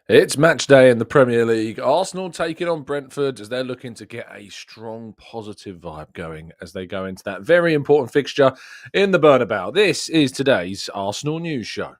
It's match day in the Premier League. Arsenal taking on Brentford as they're looking to get a strong positive vibe going as they go into that very important fixture in the Bernabeu. This is today's Arsenal News Show.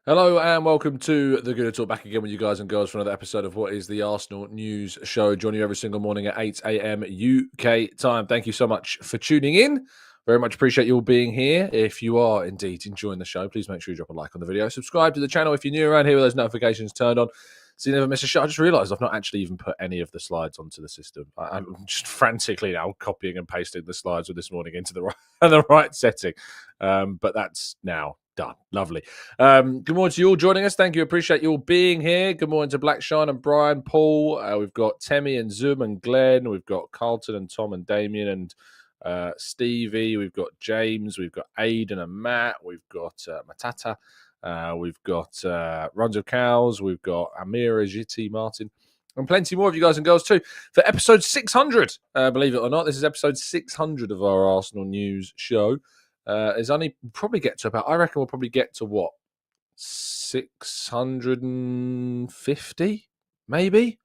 Hello and welcome to the Gooner Talk, back again with you guys and girls for another episode of what is the Arsenal News Show. Joining you every single morning at 8 a.m. UK time. Thank you so much for tuning in. Very much appreciate you all being here. If you are indeed enjoying the show, please make sure you drop a like on the video. Subscribe to the channel if you're new around here with those notifications turned on so you never miss a show. I just realised I've not actually even put any of the slides onto the system. I'm just frantically now copying and pasting the slides of this morning into the right setting. But that's now done. Lovely. Good morning to you all joining us. Thank you. Appreciate you all being here. Good morning to Blackshine and Brian, Paul. We've got Temi and Zoom and Glenn. We've got Carlton and Tom and Damien and Stevie. We've got James. We've got Aidan and Matt. We've got Matata. We've got Runs of Cows. We've got Amira, Jiti, Martin, and plenty more of you guys and girls too for episode 600. Believe it or not, this is episode 600 of our Arsenal News Show. Is only probably get to about, I reckon we'll probably get to what, 650 maybe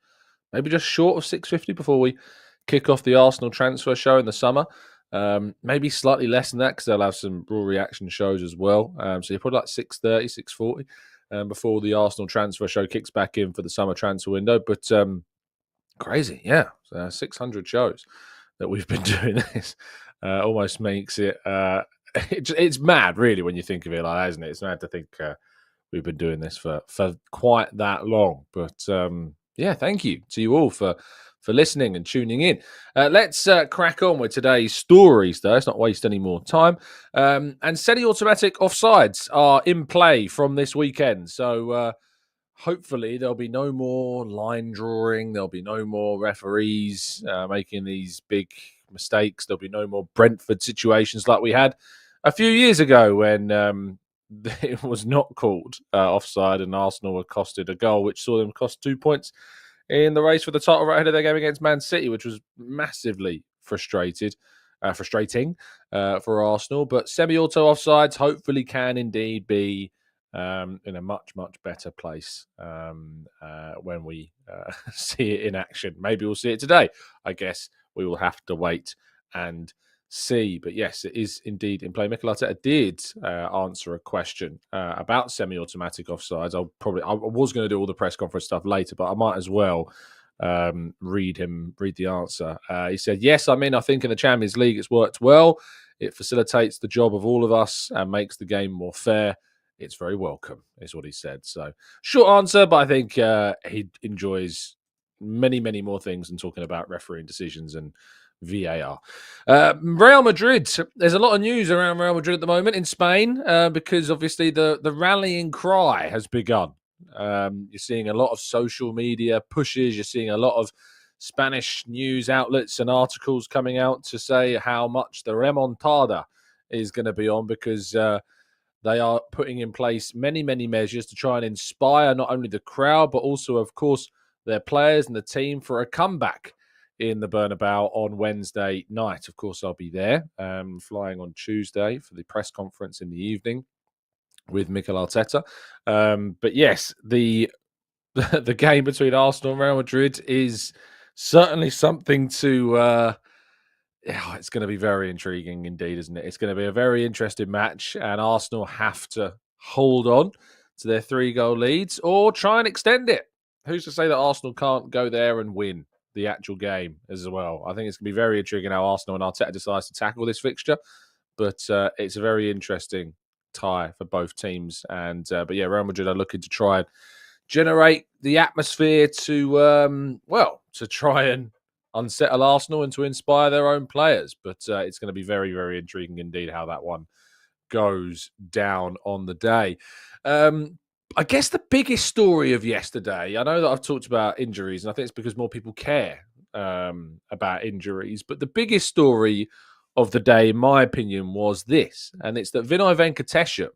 just short of 650 before we kick off the Arsenal transfer show in the summer. Maybe slightly less than that because they'll have some raw reaction shows as well. So you're probably like 630, 640 before the Arsenal transfer show kicks back in for the summer transfer window. But crazy, yeah. 600 shows that we've been doing this. Almost makes it... it's mad, really, when you think of it like that, isn't it? It's mad to think we've been doing this for quite that long. But yeah, thank you to you all for listening and tuning in. Let's crack on with today's stories, though. Let's not waste any more time. And semi-automatic offsides are in play from this weekend. So hopefully there'll be no more line drawing. There'll be no more referees making these big mistakes. There'll be no more Brentford situations like we had a few years ago when it was not called offside and Arsenal were costed a goal, which saw them cost 2 points in the race for the title right ahead of their game against Man City, which was massively frustrating for Arsenal. But semi-auto offsides hopefully can indeed be in a much, much better place when we see it in action. Maybe we'll see it today. I guess we will have to wait and see. But yes, it is indeed in play. Mikel Arteta did answer a question about semi-automatic offsides. I was going to do all the press conference stuff later, but I might as well read the answer. He said, yes, I think in the Champions League it's worked well. It facilitates the job of all of us and makes the game more fair. It's very welcome, is what he said. So short answer, but I think he enjoys many, many more things than talking about refereeing decisions and VAR. Real Madrid. There's a lot of news around Real Madrid at the moment in Spain because obviously the rallying cry has begun. You're seeing a lot of social media pushes. You're seeing a lot of Spanish news outlets and articles coming out to say how much the remontada is going to be on because they are putting in place many, many measures to try and inspire not only the crowd, but also, of course, their players and the team for a comeback in the Bernabeu on Wednesday night. Of course, I'll be there, flying on Tuesday for the press conference in the evening with Mikel Arteta. But yes, the game between Arsenal and Real Madrid is certainly something to... it's going to be very intriguing indeed, isn't it? It's going to be a very interesting match, and Arsenal have to hold on to their 3-goal leads or try and extend it. Who's to say that Arsenal can't go there and win the actual game as well? I think it's going to be very intriguing how Arsenal and Arteta decides to tackle this fixture, but it's a very interesting tie for both teams. And but yeah, Real Madrid are looking to try and generate the atmosphere to try and unsettle Arsenal and to inspire their own players. But it's going to be very, very intriguing indeed how that one goes down on the day. I guess the biggest story of yesterday, I know that I've talked about injuries, and I think it's because more people care about injuries, but the biggest story of the day, in my opinion, was this, and it's that Vinai Venkatesham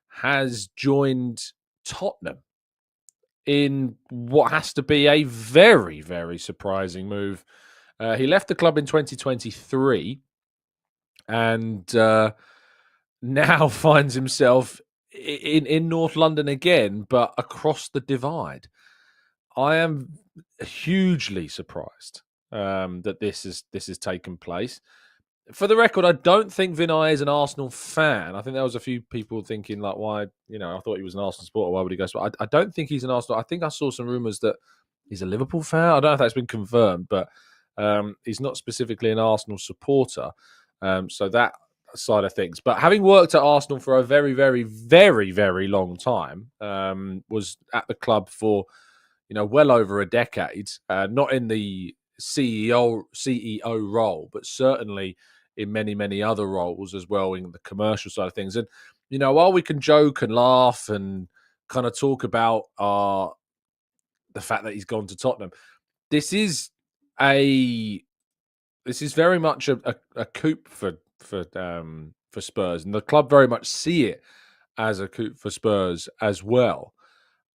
has joined Tottenham. in what has to be a very, very surprising move. He left the club in 2023 and now finds himself in North London again, but across the divide. I am hugely surprised that this has taken place. For the record, I don't think Vinai is an Arsenal fan. I think there was a few people thinking, like, why, I thought he was an Arsenal supporter. Why would he go? I don't think he's an Arsenal. I think I saw some rumours that he's a Liverpool fan. I don't know if that's been confirmed, but he's not specifically an Arsenal supporter. So that side of things. But having worked at Arsenal for a very, very, very, very long time, was at the club for, well over a decade, not in the CEO role, but certainly in many, many other roles as well in the commercial side of things. And, while we can joke and laugh and kind of talk about the fact that he's gone to Tottenham, this is very much a coup for Spurs, and the club very much see it as a coup for Spurs as well.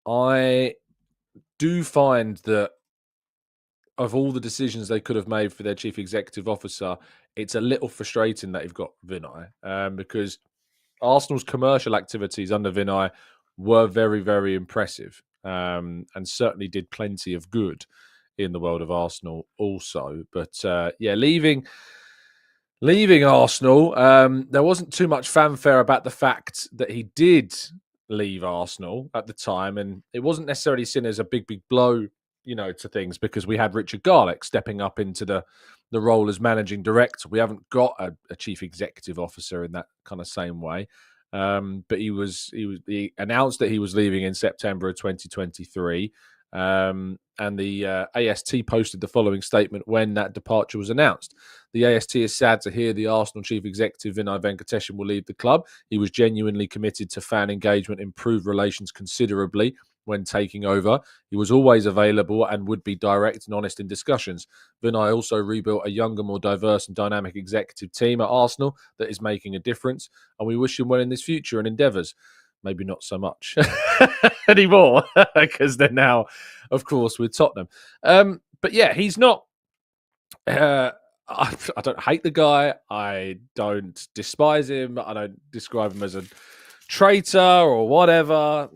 I do find that of all the decisions they could have made for their chief executive officer, it's a little frustrating that you've got Vinai, because Arsenal's commercial activities under Vinai were very, very impressive, and certainly did plenty of good in the world of Arsenal also. But leaving Arsenal, there wasn't too much fanfare about the fact that he did leave Arsenal at the time, and it wasn't necessarily seen as a big blow, to things, because we had Richard Garlick stepping up into the role as managing director. We haven't got a chief executive officer in that kind of same way, but he announced that he was leaving in September of 2023. And the AST posted the following statement when that departure was announced. The AST is sad to hear the Arsenal chief executive Vinai Venkatesham will leave the club. He was genuinely committed to fan engagement, improved relations considerably when taking over. He was always available and would be direct and honest in discussions. Vinai also rebuilt a younger, more diverse and dynamic executive team at Arsenal that is making a difference, and we wish him well in his future and endeavours. Maybe not so much anymore, because they're now, of course, with Tottenham. But yeah, he's not... I don't hate the guy. I don't despise him. I don't describe him as a traitor or whatever.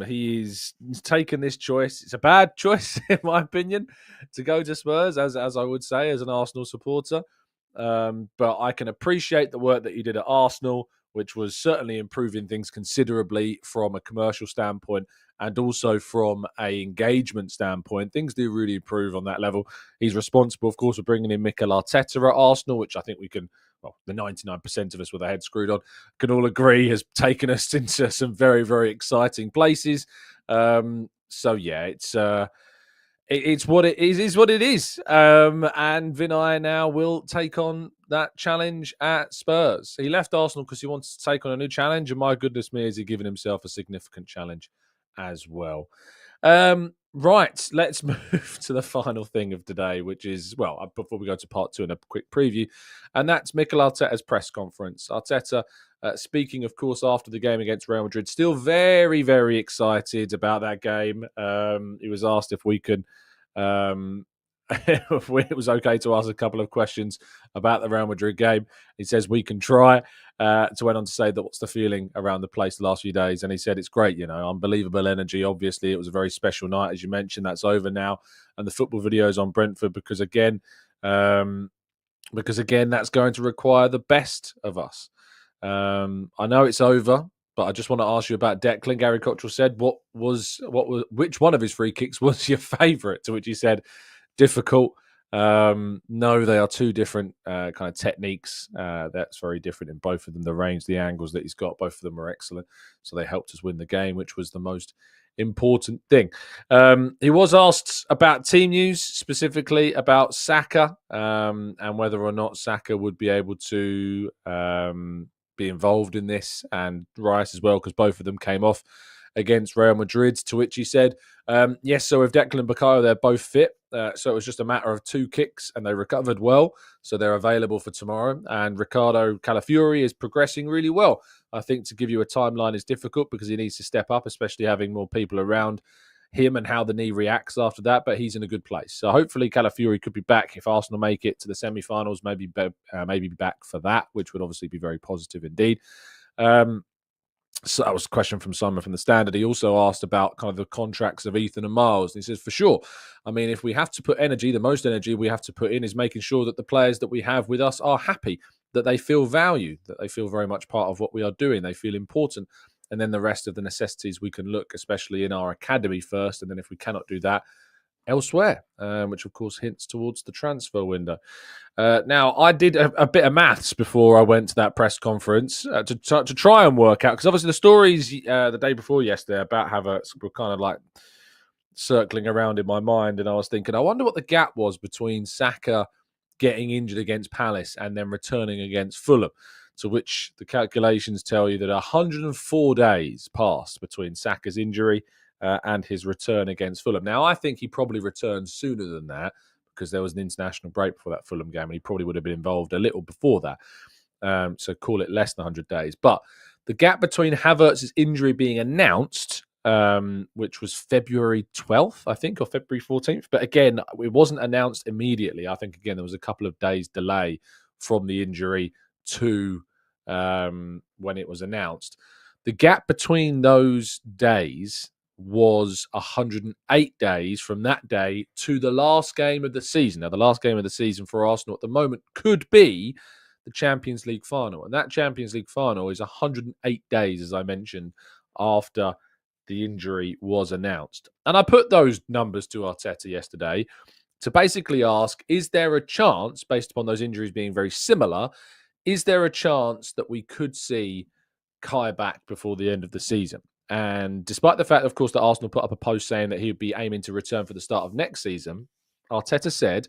He's taken this choice. It's a bad choice, in my opinion, to go to Spurs, as I would say, as an Arsenal supporter. But I can appreciate the work that he did at Arsenal, which was certainly improving things considerably from a commercial standpoint and also from a engagement standpoint. Things do really improve on that level. He's responsible, of course, for bringing in Mikel Arteta at Arsenal, which I think we can, well, the 99% of us with our heads screwed on can all agree has taken us into some very, very exciting places. So yeah, it's what it is what it is. And Vinai now will take on that challenge at Spurs. He left Arsenal because he wanted to take on a new challenge, and my goodness me, has he given himself a significant challenge as well. Right, let's move to the final thing of today, which is, well, before we go to part two and a quick preview, and that's Mikel Arteta's press conference. Arteta, speaking, of course, after the game against Real Madrid, still very, very excited about that game. He was asked if we could, if it was okay to ask a couple of questions about the Real Madrid game. He says we can try. Went on to say that what's the feeling around the place the last few days, and he said it's great, unbelievable energy. Obviously, it was a very special night, as you mentioned. That's over now, and the football videos on Brentford because again, that's going to require the best of us. I know it's over, but I just want to ask you about Declan. Gary Cottrell said, which one of his free kicks was your favourite? To which he said, difficult. No, they are two different kind of techniques. That's very different in both of them. The range, the angles that he's got, both of them are excellent. So they helped us win the game, which was the most important thing. He was asked about team news, specifically about Saka, and whether or not Saka would be able to be involved in this, and Rice as well, because both of them came off against Real Madrid, to which he said, yes, so with Declan and Bukayo, they're both fit. So it was just a matter of two kicks and they recovered well. So they're available for tomorrow. And Ricardo Calafiori is progressing really well. I think to give you a timeline is difficult because he needs to step up, especially having more people around him and how the knee reacts after that, but he's in a good place. So hopefully Calafiori could be back if Arsenal make it to the semi-finals, maybe be back for that, which would obviously be very positive indeed. So that was a question from Simon from the Standard. He also asked about kind of the contracts of Ethan and Miles. And he says, for sure, I mean, if we have to put energy, the most energy we have to put in is making sure that the players that we have with us are happy, that they feel valued, that they feel very much part of what we are doing, they feel important. And then the rest of the necessities we can look, especially in our academy first. And then if we cannot do that, elsewhere, which of course hints towards the transfer window. Now, I did a bit of maths before I went to that press conference to try and work out, because obviously the stories the day before yesterday about Havertz were kind of like circling around in my mind, and I was thinking, I wonder what the gap was between Saka getting injured against Palace and then returning against Fulham, to which the calculations tell you that 104 days passed between Saka's injury and his return against Fulham. Now, I think he probably returned sooner than that because there was an international break before that Fulham game, and he probably would have been involved a little before that. So call it less than 100 days. But the gap between Havertz's injury being announced, which was February 12th, I think, or February 14th. But again, it wasn't announced immediately. I think, again, there was a couple of days delay from the injury to when it was announced. The gap between those days was 108 days from that day to the last game of the season. Now, the last game of the season for Arsenal at the moment could be the Champions League final. And that Champions League final is 108 days, as I mentioned, after the injury was announced. And I put those numbers to Arteta yesterday to basically ask, is there a chance, based upon those injuries being very similar, is there a chance that we could see Kai back before the end of the season? And despite the fact, of course, that Arsenal put up a post saying that he would be aiming to return for the start of next season, Arteta said,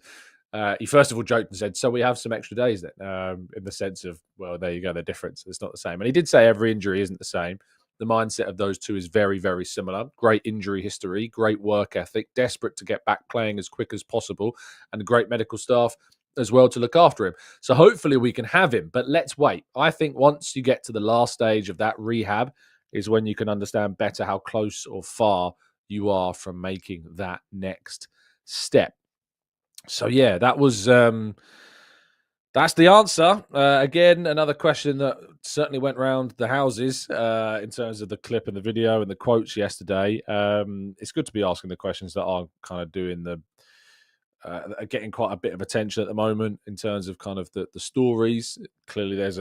he first of all joked and said, so we have some extra days then, in the sense of, well, there you go, they're different. It's not the same. And he did say every injury isn't the same. The mindset of those two is very, very similar. Great injury history, great work ethic, desperate to get back playing as quick as possible, and great medical staff as well to look after him. So hopefully we can have him, but let's wait. I think once you get to the last stage of that rehab is when you can understand better how close or far you are from making that next step. So yeah, that was that's the answer. Again, another question that certainly went round the houses in terms of the clip and the video and the quotes yesterday. It's good to be asking the questions that are kind of doing the are getting quite a bit of attention at the moment in terms of kind of the stories. Clearly, there's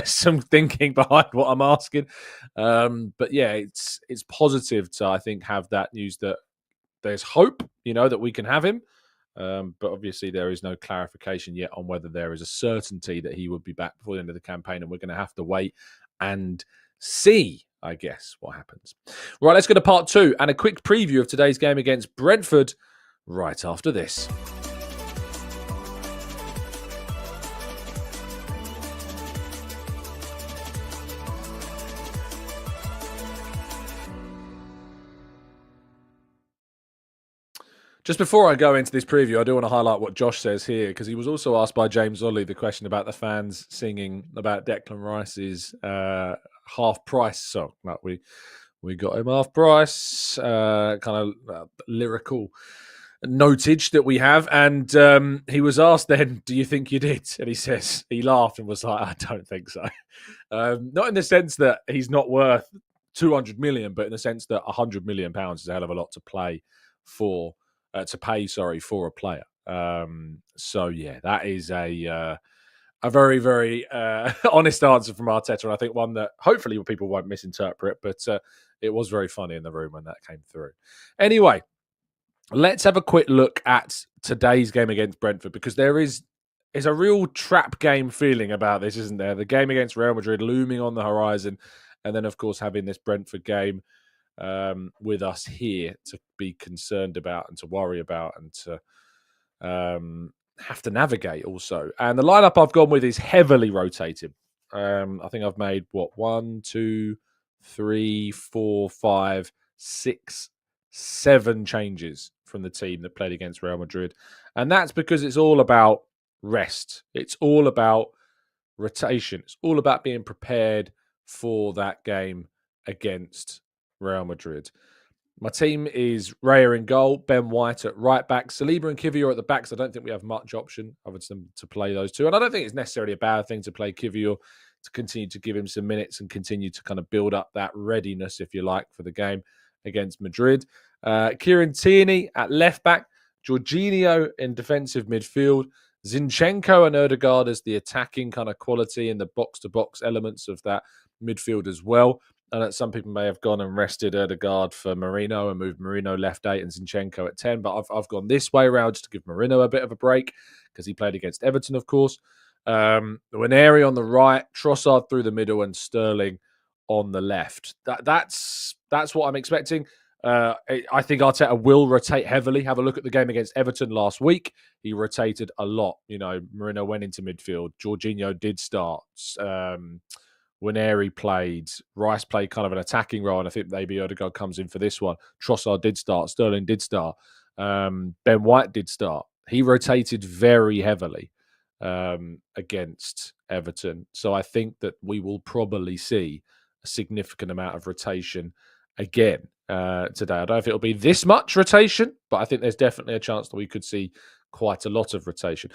some thinking behind what I'm asking. But yeah, it's positive to, I think, have that news that there's hope, that we can have him. But obviously, there is no clarification yet on whether there is a certainty that he would be back before the end of the campaign, and we're going to have to wait and see, I guess, what happens. Right, let's go to part 2 and a quick preview of today's game against Brentford right after this. Just before I go into this preview, I do want to highlight what Josh says here, because he was also asked by James Ollie the question about the fans singing about Declan Rice's half price song. Like we got him half price, kind of lyrical notage that we have. And he was asked then, do you think you did? And he says, he laughed and was like, I don't think so. Not in the sense that he's not worth 200 million, but in the sense that 100 million pounds is a hell of a lot to play for. To pay for a player. So yeah, that is a very, very honest answer from Arteta, and I think one that hopefully people won't misinterpret, but it was very funny in the room when that came through. Anyway, let's have a quick look at today's game against Brentford, because there's a real trap game feeling about this, isn't there? The game against Real Madrid looming on the horizon, and then of course having this Brentford game with us here to be concerned about and to worry about and to have to navigate also. And the lineup I've gone with is heavily rotated. I think I've made 1, 2, 3, 4, 5, 6, 7 changes from the team that played against Real Madrid. And that's because it's all about rest. It's all about rotation. It's all about being prepared for that game against Real Madrid. My team is Raya in goal, Ben White at right back, Saliba and Kivior at the backs. I don't think we have much option other than to play those two. And I don't think it's necessarily a bad thing to play Kivior, to continue to give him some minutes and continue to kind of build up that readiness, if you like, for the game against Madrid. Kieran Tierney at left back, Jorginho in defensive midfield, Zinchenko and Ødegaard as the attacking kind of quality and the box-to-box elements of that midfield as well. And that some people may have gone and rested Ødegaard for Marino and moved Marino left 8 and Zinchenko at 10. But I've gone this way around just to give Marino a bit of a break because he played against Everton, of course. Nwaneri on the right, Trossard through the middle, and Sterling on the left. That's what I'm expecting. I think Arteta will rotate heavily. Have a look at the game against Everton last week. He rotated a lot. You know, Marino went into midfield. Jorginho did start. Nwaneri played. Rice played kind of an attacking role, and I think maybe Ødegaard comes in for this one. Trossard did start. Sterling did start. Ben White did start. He rotated very heavily against Everton. So I think that we will probably see a significant amount of rotation again today. I don't know if it'll be this much rotation, but I think there's definitely a chance that we could see quite a lot of rotation.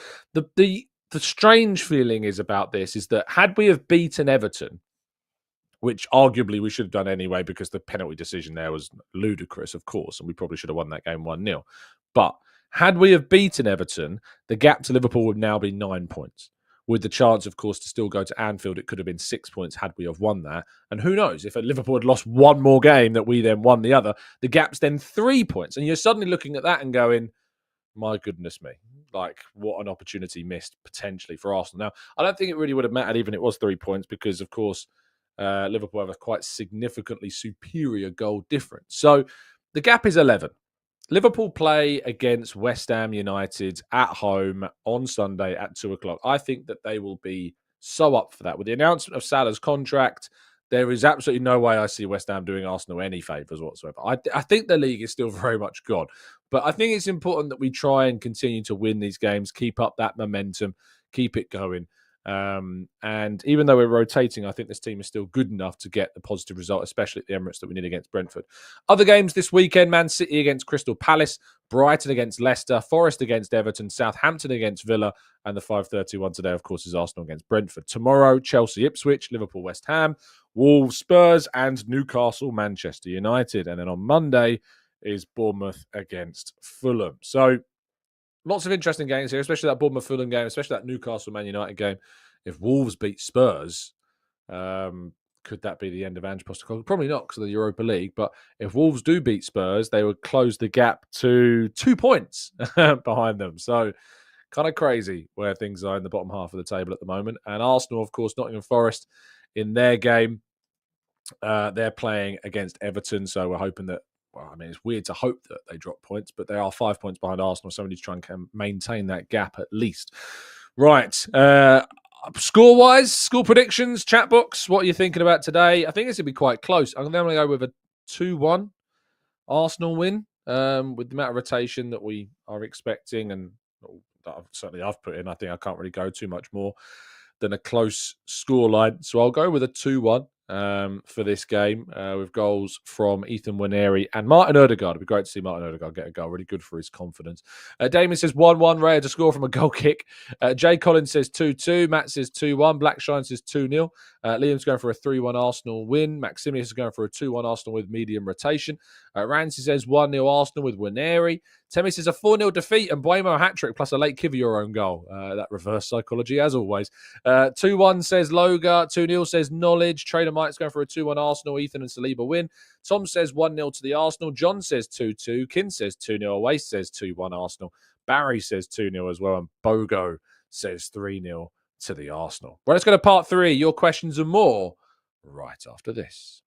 The strange feeling is about this is that had we have beaten Everton, which arguably we should have done anyway because the penalty decision there was ludicrous, of course, and we probably should have won that game 1-0. But had we have beaten Everton, the gap to Liverpool would now be 9 points. With the chance, of course, to still go to Anfield, it could have been 6 points had we have won that. And who knows, if Liverpool had lost one more game that we then won the other, the gap's then 3 points. And you're suddenly looking at that and going, my goodness me, like what an opportunity missed potentially for Arsenal. Now, I don't think it really would have mattered even if it was 3 points because, of course, Liverpool have a quite significantly superior goal difference. So the gap is 11. Liverpool play against West Ham United at home on Sunday at 2:00. I think that they will be so up for that. With the announcement of Salah's contract, there is absolutely no way I see West Ham doing Arsenal any favours whatsoever. I think the league is still very much gone. But I think it's important that we try and continue to win these games, keep up that momentum, keep it going. And even though we're rotating, I think this team is still good enough to get the positive result, especially at the Emirates that we need against Brentford. Other games this weekend: Man City against Crystal Palace, Brighton against Leicester, Forest against Everton, Southampton against Villa, and the 5:30 one today, of course, is Arsenal against Brentford. Tomorrow, Chelsea Ipswich, Liverpool West Ham, Wolves Spurs, and Newcastle Manchester United. And then on Monday is Bournemouth against Fulham. So lots of interesting games here, especially that Bournemouth-Fulham game, especially that Newcastle-Man United game. If Wolves beat Spurs, could that be the end of Ange Postecoglou? Probably not because of the Europa League. But if Wolves do beat Spurs, they would close the gap to 2 points behind them. So kind of crazy where things are in the bottom half of the table at the moment. And Arsenal, of course, Nottingham Forest in their game. They're playing against Everton. So we're hoping that, well, I mean, it's weird to hope that they drop points, but they are 5 points behind Arsenal. So we need to try and maintain that gap at least. Right. Score-wise, score predictions, chat box, what are you thinking about today? I think this will be quite close. I'm going to go with a 2-1 Arsenal win with the amount of rotation that we are expecting and that certainly I've put in. I think I can't really go too much more than a close scoreline. So I'll go with a 2-1. For this game with goals from Ethan Nwaneri and Martin Ødegaard. It'd be great to see Martin Ødegaard get a goal. Really good for his confidence. Damien says 1-1. Raya to score from a goal kick. Jay Collins says 2-2. Matt says 2-1. Blackshine says 2-0. Liam's going for a 3-1 Arsenal win. Maximius is going for a 2-1 Arsenal with medium rotation. Ramsey says 1-0 Arsenal with Nwaneri. Temi says a 4-0 defeat and Buemo hat-trick plus a late Kivior own goal. That reverse psychology as always. 2-1 says Loga. 2-0 says Knowledge. Trader Mike's going for a 2-1 Arsenal. Ethan and Saliba win. Tom says 1-0 to the Arsenal. John says 2-2. Kin says 2-0. Waste says 2-1 Arsenal. Barry says 2-0 as well. And Bogo says 3-0 to the Arsenal. Well, let's go to part 3. Your questions and more right after this.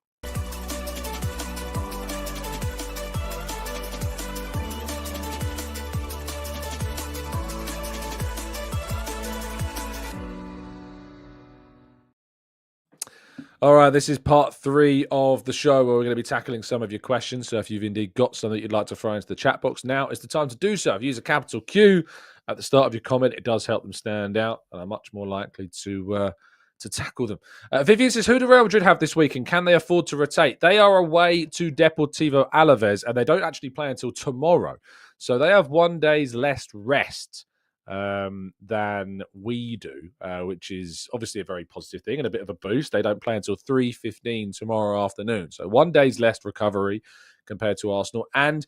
All right, this is part 3 of the show where we're going to be tackling some of your questions. So if you've indeed got some that you'd like to throw into the chat box, now is the time to do so. If you use a capital Q at the start of your comment, it does help them stand out and are much more likely to to tackle them. Vivian says, who do Real Madrid have this week and can they afford to rotate? They are away to Deportivo Alaves and they don't actually play until tomorrow. So they have 1 day's less rest than we do, which is obviously a very positive thing and a bit of a boost. They don't play until 3:15 tomorrow afternoon. So 1 day's less recovery compared to Arsenal. And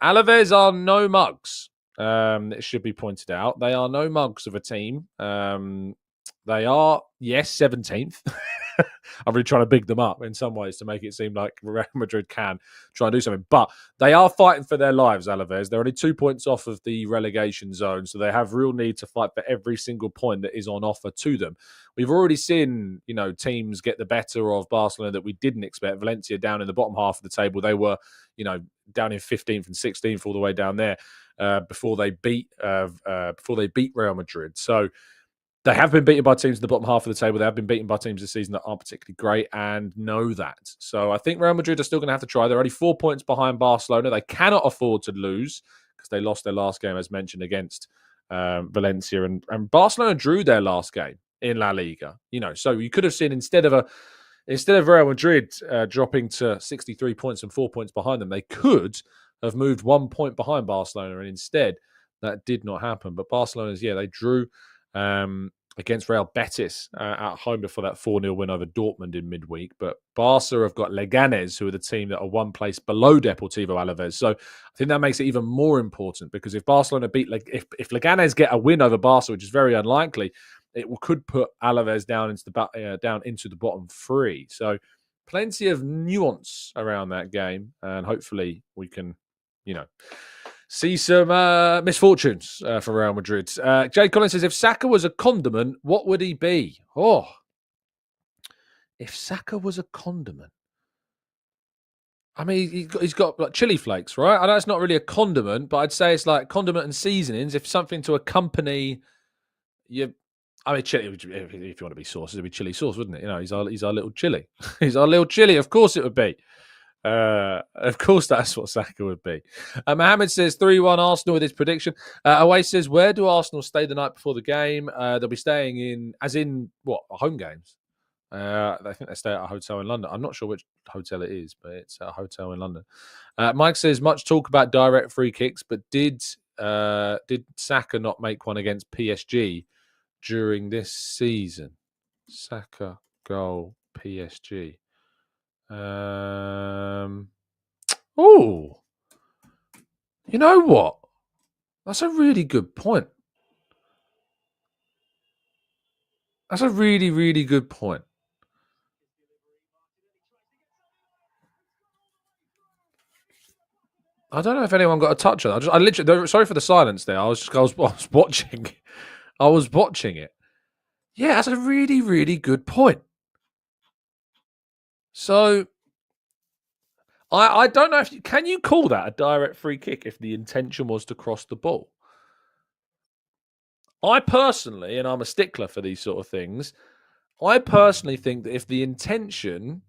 Alaves are no mugs. It should be pointed out. They are no mugs of a team. They are, yes, 17th. I'm really trying to big them up in some ways to make it seem like Real Madrid can try and do something. But they are fighting for their lives, Alaves. They're only 2 points off of the relegation zone, so they have real need to fight for every single point that is on offer to them. We've already seen, teams get the better of Barcelona that we didn't expect. Valencia down in the bottom half of the table. They were, down in 15th and 16th all the way down there before they beat Real Madrid. So they have been beaten by teams in the bottom half of the table. They have been beaten by teams this season that aren't particularly great and know that. So I think Real Madrid are still going to have to try. They're only 4 points behind Barcelona. They cannot afford to lose because they lost their last game, as mentioned, against Valencia. And Barcelona drew their last game in La Liga. So you could have seen instead of Real Madrid dropping to 63 points and 4 points behind them, they could have moved 1 point behind Barcelona. And instead, that did not happen. But Barcelona's, they drew against Real Betis at home before that 4-0 win over Dortmund in midweek. But Barca have got Leganes, who are the team that are one place below Deportivo Alaves. So I think that makes it even more important because if Barcelona if Leganes get a win over Barca, which is very unlikely, it could put Alaves down into the bottom three. So plenty of nuance around that game, and hopefully we can, see some misfortunes for Real Madrid. Jay Collins says, if Saka was a condiment, what would he be? Oh, if Saka was a condiment. I mean, he's got like chili flakes, right? I know it's not really a condiment, but I'd say it's like condiment and seasonings. If something to accompany chili, if you want to be sauce, it'd be chili sauce, wouldn't it? He's our little chili. He's our little chili. Of course it would be. Of course, that's what Saka would be. Mohammed says 3-1 Arsenal with his prediction. Away says, where do Arsenal stay the night before the game? They'll be staying in home games? I think they stay at a hotel in London. I'm not sure which hotel it is, but it's a hotel in London. Mike says, much talk about direct free kicks, but did Saka not make one against PSG during this season? Saka goal PSG. You know what? That's a really good point. That's a really, really good point. I don't know if anyone got a touch on that. I literally, sorry for the silence there. I was watching. I was watching it. Yeah, that's a really, really good point. So I don't know can you call that a direct free kick if the intention was to cross the ball? I personally, and I'm a stickler for these sort of things, I personally think that if the intention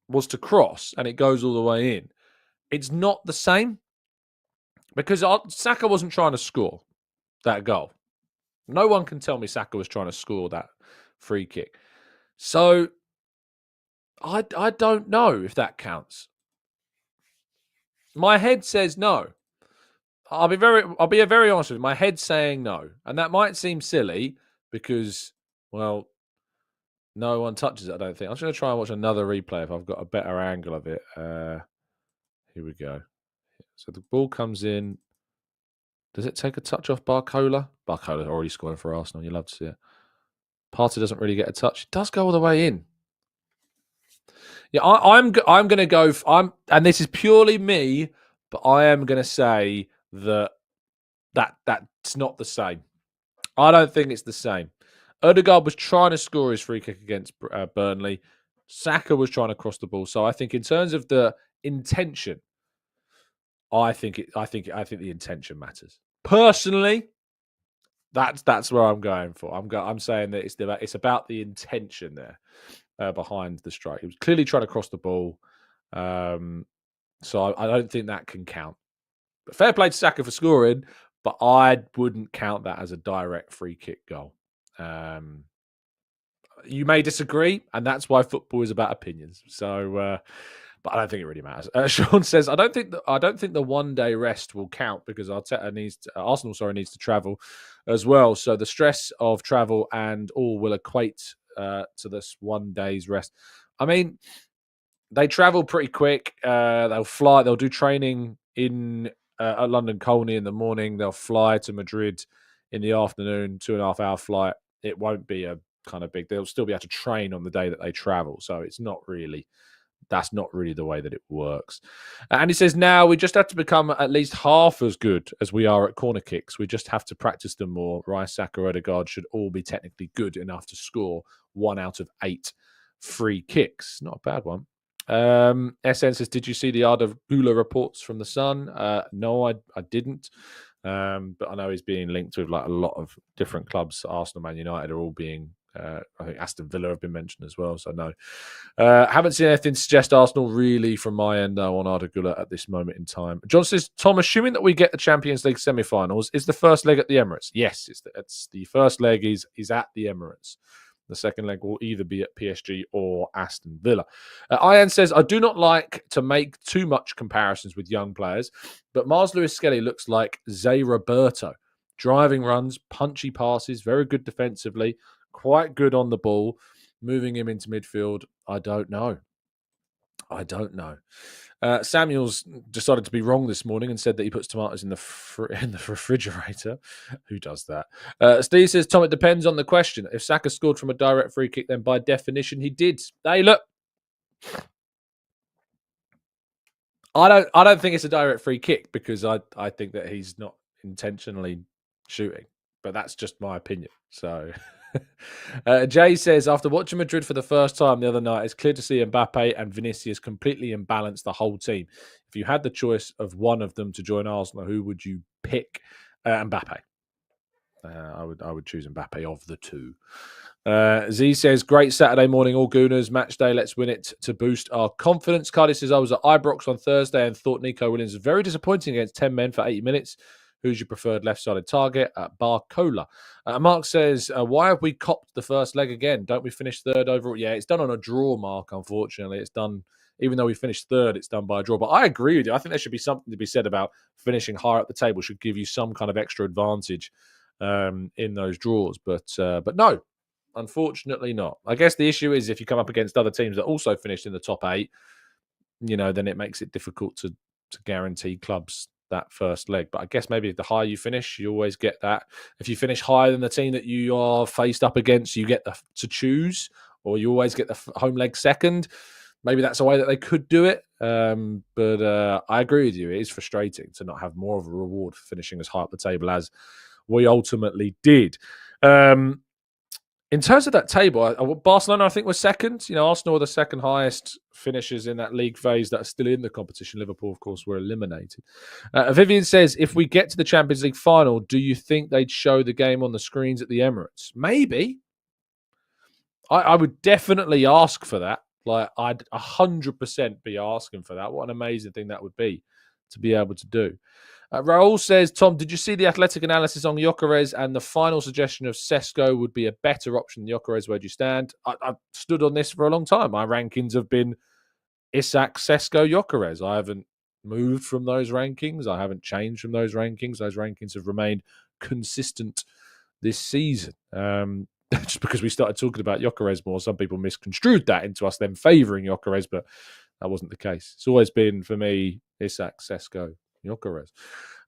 was to cross and it goes all the way in, it's not the same because Saka wasn't trying to score that goal. No one can tell me Saka was trying to score that free kick. So I don't know if that counts. My head says no. I'll be very honest with you. My head's saying no. And that might seem silly because, well, no one touches it, I don't think. I'm just going to try and watch another replay if I've got a better angle of it. Here we go. So the ball comes in. Does it take a touch off Barcola? Barcola's already scoring for Arsenal. You love to see it. Partey doesn't really get a touch. It does go all the way in. Yeah, I'm going to go. And this is purely me, but I am going to say that's not the same. I don't think it's the same. Odegaard was trying to score his free kick against Burnley. Saka was trying to cross the ball. So I think in terms of the intention, I think the intention matters. Personally, that's where I'm going for. I'm saying that it's about the intention there behind the strike. He was clearly trying to cross the ball. So I don't think that can count. But fair play to Saka for scoring, but I wouldn't count that as a direct free kick goal. you may disagree, and that's why football is about opinions. So, but I don't think it really matters. Sean says, I don't think the 1 day rest will count because Arsenal needs to travel as well. So the stress of travel and all will equate to this 1 day's rest. I mean, they travel pretty quick. They'll fly. They'll do training in at London Colney in the morning. They'll fly to Madrid in the afternoon, 2.5 hour flight. It won't be a kind of big. They'll still be able to train on the day that they travel. So it's not really. That's not really the way that it works. And he says, now we just have to become at least half as good as we are at corner kicks. We just have to practice them more. Rice, Saka, Odegaard should all be technically good enough to score 1 out of 8 free kicks. Not a bad one. SN says, did you see the Arda Güler reports from the Sun? No, I didn't. But I know he's being linked with like a lot of different clubs. Arsenal, Man United are all being, I think Aston Villa have been mentioned as well. So no, haven't seen anything to suggest Arsenal really from my end though on Arda Güler at this moment in time. John says, Tom, assuming that we get the Champions League semi-finals, is the first leg at the Emirates? Yes, it's the first leg is at the Emirates. The second leg will either be at PSG or Aston Villa. Ian says, I do not like to make too much comparisons with young players, but Mars Lewis Skelly looks like Zé Roberto. Driving runs, punchy passes, very good defensively, quite good on the ball. Moving him into midfield, I don't know. Samuel's decided to be wrong this morning and said that he puts tomatoes in the refrigerator. Who does that? Steve says, Tom, it depends on the question. If Saka scored from a direct free kick, then by definition he did. Hey, look. I don't think it's a direct free kick because I think that he's not intentionally shooting. But that's just my opinion. So Jay says, after watching Madrid for the first time the other night, it's clear to see Mbappe and Vinicius completely imbalance the whole team. If you had the choice of one of them to join Arsenal, who would you pick? Mbappe. I would choose Mbappe of the two. Z says, great Saturday morning, all Gooners. Match day, let's win it to boost our confidence. Cardi says, I was at Ibrox on Thursday and thought Nico Williams was very disappointing against 10 men for 80 minutes. Who's your preferred left-sided target? Barcola. Mark says, why have we copped the first leg again? Don't we finish third overall? Yeah, it's done on a draw, Mark, unfortunately. It's done, even though we finished third, it's done by a draw. But I agree with you. I think there should be something to be said about finishing higher up the table should give you some kind of extra advantage in those draws. But no, unfortunately not. I guess the issue is if you come up against other teams that also finished in the top 8, then it makes it difficult to guarantee clubs that first leg. But I guess maybe the higher you finish, you always get that. If you finish higher than the team that you are faced up against, you get to choose, or you always get the home leg second. Maybe that's a way that they could do it. But I agree with you. It is frustrating to not have more of a reward for finishing as high up the table as we ultimately did. In terms of that table, Barcelona, I think, was second. Arsenal were the second highest finishers in that league phase that are still in the competition. Liverpool, of course, were eliminated. Vivian says, if we get to the Champions League final, do you think they'd show the game on the screens at the Emirates? Maybe. I would definitely ask for that. Like, I'd 100% be asking for that. What an amazing thing that would be to be able to do. Raul says, Tom, did you see the Athletic analysis on Gyökeres and the final suggestion of Sesko would be a better option than Gyökeres? Where do you stand? I've stood on this for a long time. My rankings have been Isak, Sesko, Gyökeres. I haven't moved from those rankings. I haven't changed from those rankings. Those rankings have remained consistent this season. Just because we started talking about Gyökeres more, some people misconstrued that into us then favouring Gyökeres, but that wasn't the case. It's always been, for me, Isak, Sesko, Gyökeres.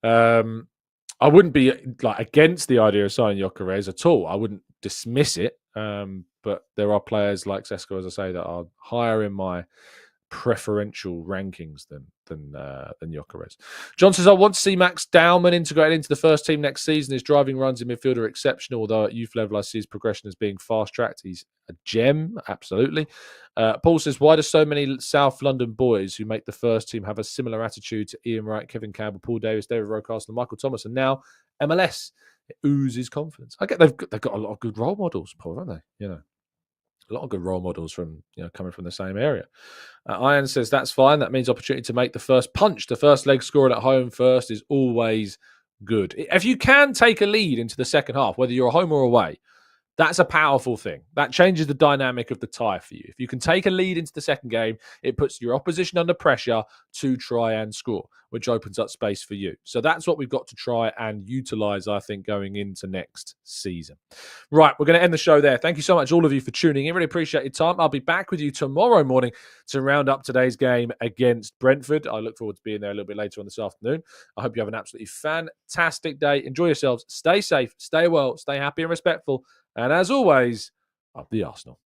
I wouldn't be against the idea of signing Gyökeres at all. I wouldn't dismiss it, but there are players like Sesko, as I say, that are higher in my preferential rankings than Gyökeres. John says, I want to see Max Dowman integrated into the first team next season. His driving runs in midfield are exceptional, although at youth level I see his progression as being fast-tracked. He's a gem, absolutely. Paul says, why do so many South London boys who make the first team have a similar attitude to Ian Wright, Kevin Campbell, Paul Davis, David Rocastle, and Michael Thomas, and now MLS? It oozes confidence. I get they've got a lot of good role models, Paul, haven't they? A lot of good role models from coming from the same area. Ian says that's fine. That means opportunity to make the first punch. The first leg scoring at home first is always good. If you can take a lead into the second half, whether you're home or away, That's a powerful thing. That changes the dynamic of the tie for you. If you can take a lead into the second game, it puts your opposition under pressure to try and score, which opens up space for you. So that's what we've got to try and utilize, I think, going into next season. Right, we're going to end the show there. Thank you so much, all of you, for tuning in. Really appreciate your time. I'll be back with you tomorrow morning to round up today's game against Brentford. I look forward to being there a little bit later on this afternoon. I hope you have an absolutely fantastic day. Enjoy yourselves. Stay safe, stay well, stay happy and respectful. And as always, up the Arsenal.